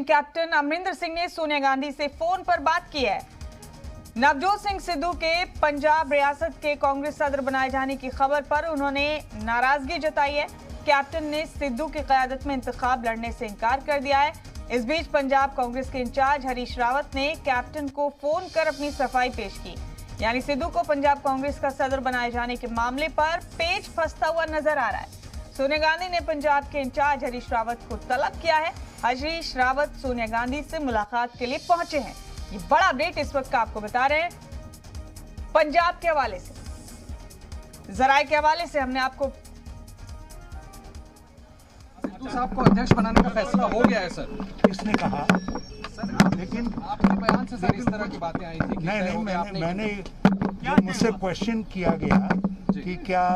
Captain Amarinder Singh ने सोनिया गांधी से phone पर बात की है। नवजोत सिंह सिद्धू के पंजाब रियासत के कांग्रेस सदर बनाए जाने की खबर पर उन्होंने नाराजगी जताई है। कैप्टन ने सिद्धू की क़यादत में इंतखाब लड़ने से इनकार कर दिया है। इस बीच पंजाब कांग्रेस के इंचार्ज हरीश रावत ने कैप्टन को फोन कर अपनी सफाई पेश की। यानी सिद्धू को पंजाब कांग्रेस का सदर बनाए जाने के मामले पर पेच फंसता हुआ नजर आ रहा है। सोनिया गांधी ने पंजाब के इंचार्ज हरीश रावत को तलब किया है। हरीश रावत सोनिया गांधी से मुलाकात के लिए पहुंचे हैं। ये बड़ा अपडेट इस वक्त का आपको बता रहे हैं पंजाब के हवाले से, जराए के हवाले से हमने आपको। सिद्धू साहब को अध्यक्ष बनाने का फैसला हो गया है सर। किसने कहा? सर लेकिन आपके बयान से सर इस तरह की बातें आई थी कि नहीं, मैंने जो मुझसे क्वेश्चन किया गया कि क्या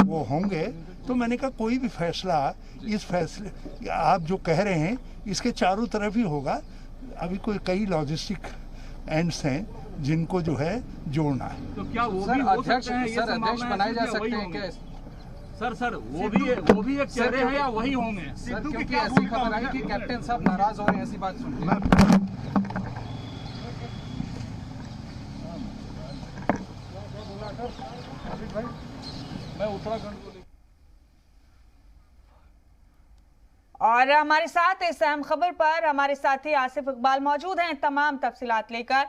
वो होंगे, तो मैंने कहा कोई भी फैसला इस फैसले आप जो कह रहे हैं इसके चारों तरफ ही होगा। अभी कोई कई लॉजिस्टिक एंड्स हैं जिनको जो है जोड़ना है। तो क्या वो सर भी हो अध्यक्ष सकते हैं? ये अध्यक्ष बनाए जा सकते हैं क्या? सर वो भी एक चेहरे हैं या वही होंगे? सर क्योंकि ऐसी खबर आई कि कैप्टन साहब नाराज हो रहे हैं, ऐसी बात सुन रही है। मैं उत्तराखंड को और हमारे साथ इस अहम खबर पर हमारे साथी आसिफ इकबाल मौजूद हैं तमाम तफसीलात लेकर।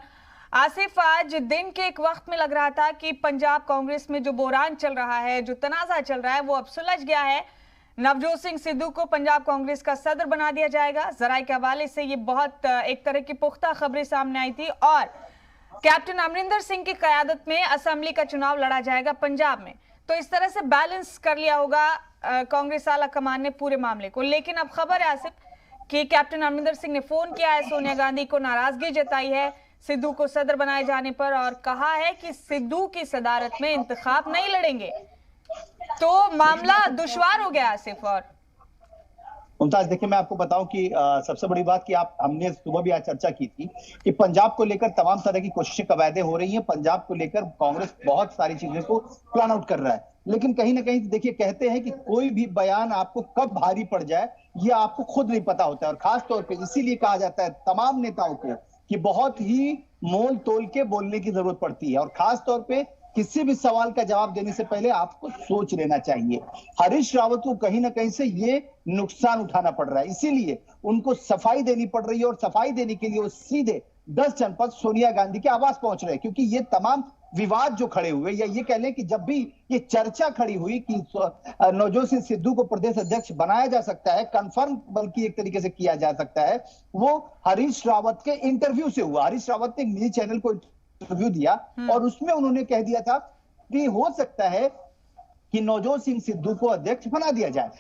आसिफ, आज दिन के एक वक्त में लग रहा था कि पंजाब कांग्रेस में जो बोरान चल रहा है, जो तनाजा चल रहा है, वो अब सुलझ गया है। नवजोत सिंह सिद्धू को पंजाब कांग्रेस का सदर बना दिया जाएगा। जराए के हवाले से ये बहुत एक तरह की पुख्ता खबरें सामने आई थी और कैप्टन अमरिंदर सिंह की क़यादत में असेंबली का चुनाव लड़ा जाएगा पंजाब में। तो इस तरह से बैलेंस कर लिया होगा कांग्रेस आला कमान ने पूरे मामले को। लेकिन अब खबर है आसिफ कि कैप्टन अमरिंदर सिंह ने फोन किया है, सोनिया गांधी को नाराजगी जताई है सिद्धू को सदर बनाए जाने पर और कहा है कि सिद्धू की सदारत में इंतखाब नहीं लड़ेंगे। तो मामला दुश्वार हो गया आसिफ। और मुमताज, देखिए मैं आपको बताऊं कि सबसे बड़ी बात कि हमने सुबह भी आज चर्चा की थी कि पंजाब को लेकर तमाम तरह की कोशिशें कवायदे हो रही हैं। पंजाब को लेकर कांग्रेस बहुत सारी चीजों को प्लान आउट कर रहा है, लेकिन कहीं ना कहीं देखिए कहते हैं कि कोई भी बयान आपको कब भारी पड़ जाए ये आपको खुद नहीं पता होता है। और खास तौर पे इसीलिए कहा जाता है तमाम नेताओं को कि बहुत ही मोल तोल के बोलने की जरूरत पड़ती है और खास तौर पे किसी भी सवाल का जवाब देने से पहले आपको सोच लेना चाहिए। हरीश रावत को कहीं ना कहीं से ये नुकसान उठाना पड़ रहा है, इसीलिए उनको सफाई देनी पड़ रही है और सफाई देने के लिए वो सीधे 10 जनपद सोनिया गांधी के आवास पहुंच रहे हैं। क्योंकि ये तमाम विवाद जो खड़े हुए या ये कह लें कि जब भी ये चर्चा खड़ी हुई कि नवजोत सिंह सिद्धू को प्रदेश अध्यक्ष बनाया जा सकता है, कंफर्म बल्कि एक तरीके से किया जा सकता है, वो हरीश रावत के इंटरव्यू से हुआ। हरीश रावत ने एक निजी चैनल को इंटरव्यू दिया और उसमें उन्होंने कह दिया था कि हो सकता है कि नवजोत सिंह सिद्धू को अध्यक्ष बना दिया जाए।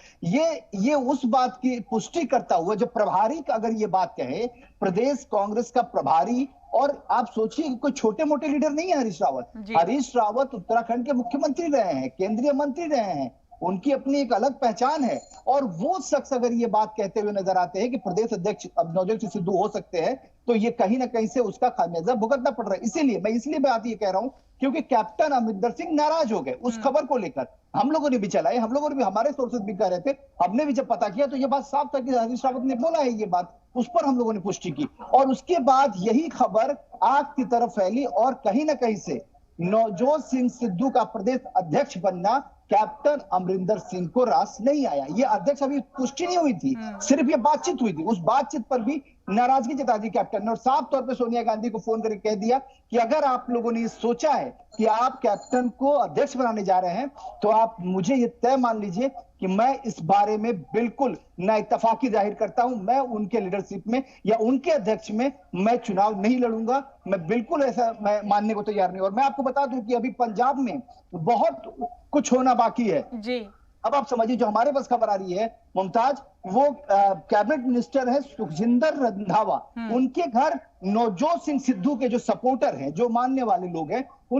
ये उस बात की पुष्टि करता हुआ जो प्रभारी अगर ये बात कहे, प्रदेश कांग्रेस का प्रभारी, और आप सोचिए कोई छोटे मोटे लीडर नहीं है हरीश रावत। हरीश रावत उत्तराखंड के मुख्यमंत्री रहे हैं, केंद्रीय मंत्री रहे हैं, उनकी अपनी एक अलग पहचान है। और वो शख्स अगर ये बात कहते हुए नजर आते हैं कि प्रदेश अध्यक्ष अब नवजोत सिंह सिद्धू हो सकते हैं, तो ये कहीं ना कहीं से उसका खामियाजा भुगतना पड़ रहा है। इसीलिए मैं बात ये कह रहा हूं क्योंकि कैप्टन अमरिंदर सिंह नाराज हो गए उस खबर को लेकर। हम लोगों ने भी चलाई, हम लोगों ने भी, हमारे सोर्सेज भी कह रहे थे, हमने भी जब पता किया तो ये बात साफ था कि हरीश रावत ने बोला है ये बात, उस पर हम लोगों ने पुष्टि की। और उसके बाद यही खबर आग की तरफ फैली और कहीं ना कहीं से नवजोत सिंह सिद्धू का प्रदेश अध्यक्ष बनना कैप्टन अमरिंदर सिंह को रास नहीं आया। ये अध्यक्ष अभी पुष्टि नहीं हुई थी, सिर्फ ये बातचीत हुई थी। उस बातचीत पर भी नाराजगी जता दी कैप्टन ने और साफ तौर पे सोनिया गांधी को फोन करके कह दिया कि अगर आप लोगों ने सोचा है कि आप कैप्टन को अध्यक्ष बनाने जा रहे हैं तो आप मुझे ये तय मान लीजिए कि मैं इस बारे में बिल्कुल ना इत्तफाकी जाहिर करता हूं। मैं उनके लीडरशिप में या उनके अध्यक्ष में मैं चुनाव नहीं लड़ूंगा। मैं बिल्कुल ऐसा मैं मानने को तैयार नहीं। और मैं आपको बता दूं कि अभी पंजाब में बहुत कुछ होना बाकी है जी। अब आप समझिए जो हमारे पास खबर आ रही है मुमताज, वो कैबिनेट मिनिस्टर है सुखजिंदर रंधावा, उनके घर नवजोत सिंह सिद्धू के जो सपोर्टर हैं, जो मानने वाले लोग हैं, वो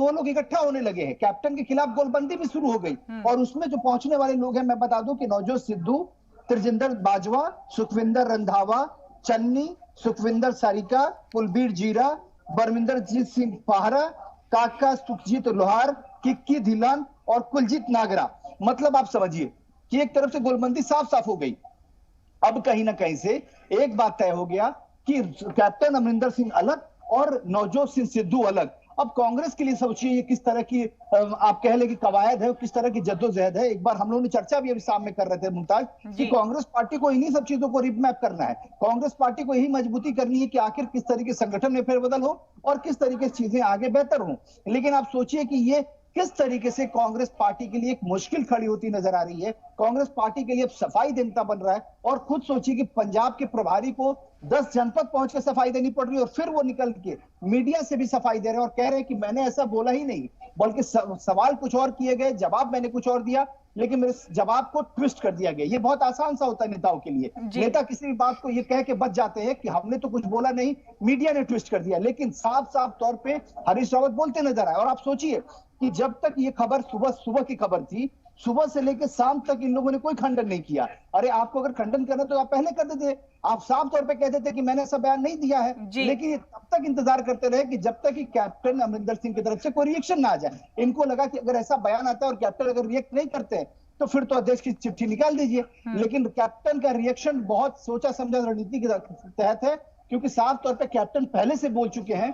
लोग इकट्ठा होने लगे हैं। कैप्टन के खिलाफ गोलबंदी भी शुरू हो गई और उसमें जो पहुंचने वाले लोग हैं, मैं बता दूं कि नवजोत सिद्धू, त्रिजिंदर बाजवा, सुखविंदर रंधावा, चन्नी, सुखविंदर सारिका, कुलबीर जीरा, बरमिंदर जीत सिंह पाहरा, काका सुखजीत लोहार, किक्की धिलन और कुलजीत नागरा। मतलब आप समझिए कि एक तरफ से गोलबंदी साफ साफ हो गई अब कहीं ना कहीं से एक बात तय हो गया कि कैप्टन अमरिंदर सिंह अलग और नवजोत सिंह सिद्धू अलग। अब कांग्रेस के लिए सोचिए ये किस तरह की आप कह ले कि कवायद है, किस तरह की जद्दोजहद है। एक बार हम लोगों ने चर्चा भी अभी सामने कर रहे थे मुमताज कि कांग्रेस पार्टी को इन्हीं सब चीजों को रिमैप करना है, कांग्रेस पार्टी को यही मजबूती करनी है कि आखिर किस तरीके संगठन में फेरबदल हो और किस तरीके से चीजें आगे बेहतर हो। लेकिन आप सोचिए कि ये किस तरीके से कांग्रेस पार्टी के लिए एक मुश्किल खड़ी होती नजर आ रही है। कांग्रेस पार्टी के लिए अब सफाई देना बन रहा है और खुद सोचिए कि पंजाब के प्रभारी को 10 जनपद पहुंच के सफाई देनी पड़ रही है और फिर वो निकल के मीडिया से भी सफाई दे रहे हैं और कह रहे हैं कि मैंने ऐसा बोला ही नहीं, बल्कि सवाल कुछ और किए गए, जवाब मैंने कुछ और दिया, लेकिन मेरे जवाब को ट्विस्ट कर दिया गया। ये बहुत आसान सा होता है नेताओं के लिए। नेता किसी भी बात को ये कह के बच जाते हैं कि हमने तो कुछ बोला नहीं, मीडिया ने ट्विस्ट कर दिया, लेकिन साफ साफ तौर पे हरीश रावत बोलते नजर आए। और आप सोचिए कि जब तक ये खबर सुबह की खबर थी, सुबह से लेकर शाम तक इन लोगों ने कोई खंडन नहीं किया। अरे आपको अगर खंडन करना तो आप पहले कर देते, आप साफ तौर पे कहते थे कि मैंने ऐसा बयान नहीं दिया है। लेकिन ये तब तक इंतजार करते रहे कि जब तक कि कैप्टन अमरिंदर सिंह की तरफ से कोई रिएक्शन ना आ जाए। इनको लगा कि अगर ऐसा बयान आता है और कैप्टन अगर रिएक्ट नहीं करते तो फिर तो अध्यक्ष की चिट्ठी निकाल दीजिए। लेकिन कैप्टन का रिएक्शन बहुत सोचा समझा रणनीति के तहत है, क्योंकि साफ तौर पर कैप्टन पहले से बोल चुके हैं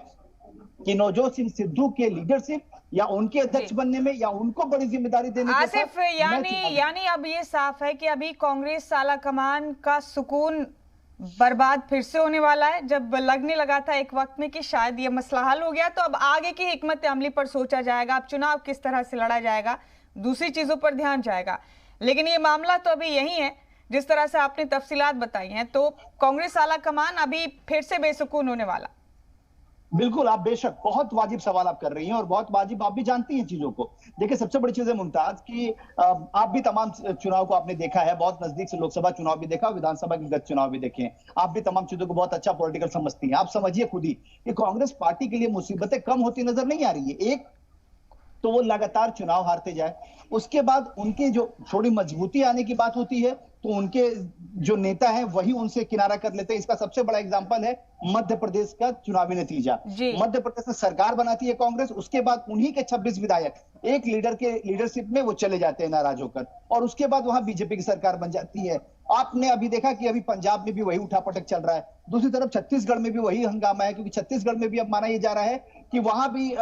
कि नवजोत सिंह सिद्धू के लीडरशिप या उनके अध्यक्ष बनने में या उनको बड़ी जिम्मेदारी देने के आसिफ, यानी अब ये साफ है कि अभी कांग्रेस आला कमान का सुकून बर्बाद फिर से होने वाला है। जब लगने लगा था एक वक्त में कि शायद ये मसला हल हो गया, तो अब आगे की हिकमत अमली पर सोचा जाएगा, अब चुनाव किस तरह से लड़ा जाएगा, दूसरी चीजों पर ध्यान जाएगा। लेकिन ये मामला तो अभी यही है जिस तरह से आपने तफसीलात बताई हैं, तो कांग्रेस आला कमान अभी फिर से बेसुकून होने वाला। बिल्कुल, आप बेशक बहुत वाजिब सवाल आप कर रही हैं और बहुत वाजिब, आप भी जानती हैं चीजों को। देखिए सबसे बड़ी चीज है मुमताज कि आप भी तमाम चुनाव को आपने देखा है, बहुत नजदीक से लोकसभा चुनाव भी देखा, विधानसभा के गत चुनाव भी देखे हैं। आप भी तमाम चीजों को बहुत अच्छा पॉलिटिकल समझती हैं। आप समझिए खुद ही कि कांग्रेस पार्टी के लिए मुसीबतें कम होती नजर नहीं आ रही है। एक तो वो लगातार चुनाव हारते जाए, उसके बाद उनके जो थोड़ी मजबूती आने की बात होती है तो उनके जो नेता हैं वही उनसे किनारा कर लेते हैं। इसका सबसे बड़ा एग्जांपल है मध्य प्रदेश का चुनावी नतीजा। मध्य प्रदेश में सरकार बनाती है कांग्रेस, उसके बाद उन्हीं के 26 विधायक एक लीडर के लीडरशिप में वो चले जाते हैं नाराज होकर, और उसके बाद वहां बीजेपी की सरकार बन जाती है। आपने अभी देखा कि अभी पंजाब में भी वही उठापटक चल रहा है, दूसरी तरफ छत्तीसगढ़ में भी वही हंगामा है, क्योंकि छत्तीसगढ़ में भी अब माना यह जा रहा है कि वहां भी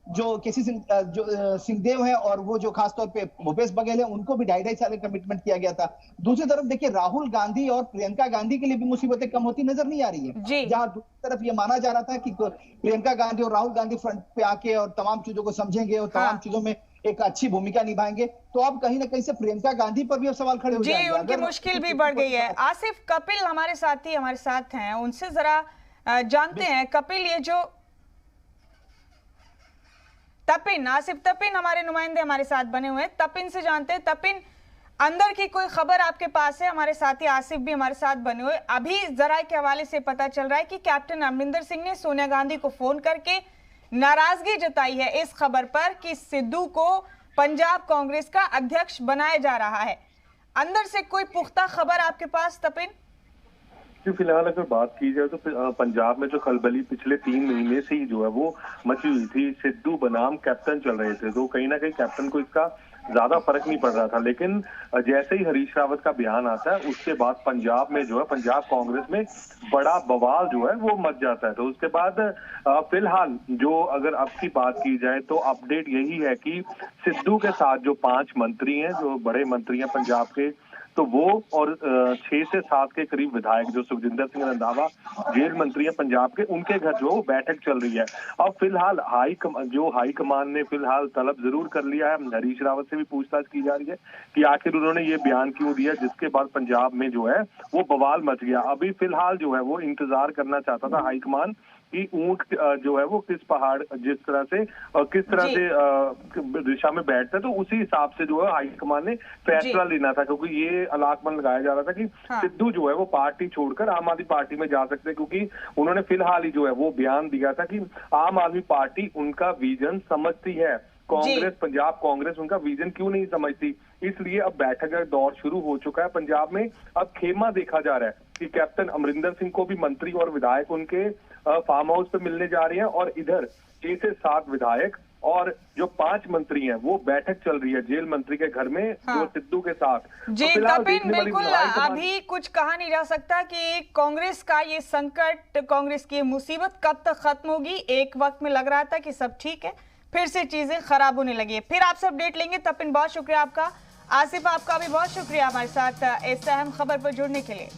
जो केसी सिंहदेव है और वो जो खासतौर पे भूपेश बघेल है, उनको भी 2.5 साल का कमिटमेंट किया गया था। दूसरी तरफ देखिए राहुल गांधी और प्रियंका गांधी के लिए भी मुसीबतें कम होती नजर नहीं आ रही है। जहां दूसरी तरफ ये माना जा रहा था कि प्रियंका गांधी और राहुल गांधी फ्रंट पे आके और तमाम चीजों को समझेंगे और तमाम चीजों में एक अच्छी भूमिका निभाएंगे, तो अब कहीं ना कहीं से प्रियंका गांधी पर भी अब सवाल खड़े हो जाएंगे। उनकी मुश्किल भी बढ़ गई है। आसिफ, कपिल हमारे साथी हमारे साथ हैं, उनसे जरा जानते हैं। कपिल, ये जो तपिन, आसिफ तपिन हमारे नुमाइंदे हमारे साथ बने हुए हैं, तपिन से जानते हैं। तपिन, अंदर की कोई खबर आपके पास है? हमारे साथी आसिफ भी हमारे साथ बने हुए। अभी जराये के हवाले से पता चल रहा है कि कैप्टन अमरिंदर सिंह ने सोनिया गांधी को फोन करके नाराजगी जताई है इस खबर पर कि सिद्धू को पंजाब कांग्रेस का अध्यक्ष बनाया जा रहा है। अंदर से कोई पुख्ता खबर आपके पास तपिन? जी, फिलहाल अगर बात की जाए तो पंजाब में जो खलबली पिछले 3 महीने से ही जो है वो मची हुई थी। सिद्धू बनाम कैप्टन चल रहे थे, तो कहीं ना कहीं कैप्टन को इसका ज्यादा फर्क नहीं पड़ रहा था। लेकिन जैसे ही हरीश रावत का बयान आता है उसके बाद पंजाब में जो है पंजाब कांग्रेस में बड़ा बवाल जो है वो मच जाता है। तो उसके बाद फिलहाल जो अगर अब की बात की जाए तो अपडेट यही है कि सिद्धू के साथ जो 5 मंत्री हैं, जो बड़े मंत्री हैं पंजाब के, तो वो और 6 से 7 के करीब विधायक जो सुखजिंदर सिंह रंधावा जेल मंत्री है पंजाब के, उनके घर जो बैठक चल रही है। अब फिलहाल हाई कमान ने फिलहाल तलब जरूर कर लिया है। हरीश रावत से भी पूछताछ की जा रही है कि आखिर उन्होंने ये बयान क्यों दिया, जिसके बाद पंजाब में जो है वो बवाल मच गया। अभी फिलहाल जो है वो इंतजार करना चाहता था हाईकमान कि ऊंट जो है वो किस पहाड़ जिस तरह से किस तरह से दिशा में बैठता है, तो उसी हिसाब से जो है हाईकमान ने फैसला लेना था। क्योंकि ये अलाकमान लगाया जा रहा था कि सिद्धू जो है वो पार्टी छोड़कर आम आदमी पार्टी में जा सकते हैं, क्योंकि उन्होंने फिलहाल ही जो है वो बयान दिया था कि आम आदमी पार्टी उनका विजन समझती है, कांग्रेस पंजाब कांग्रेस उनका विजन क्यों नहीं समझती। इसलिए अब बैठक का दौर शुरू हो चुका है पंजाब में। अब खेमा देखा जा रहा है कि कैप्टन अमरिंदर सिंह को भी मंत्री और विधायक उनके फार्म हाउस पे मिलने जा रहे हैं, और इधर 6 से 7 विधायक और जो 5 मंत्री हैं वो बैठक चल रही है जेल मंत्री के घर में जो सिद्धू के साथ। जी तो फिलहाल तपिन, देखने वाली बिल्कुल हाईकमान- अभी कुछ कहा नहीं जा सकता कि कांग्रेस का ये संकट, कांग्रेस की ये मुसीबत कब तक खत्म होगी। एक वक्त में लग रहा था कि सब ठीक है, फिर से चीजें खराब होने लगी है। फिर आपसे अपडेट लेंगे। तपिन, बहुत शुक्रिया आपका। आसिफ, आपका भी बहुत शुक्रिया हमारे साथ इस अहम खबर पर जुड़ने के लिए।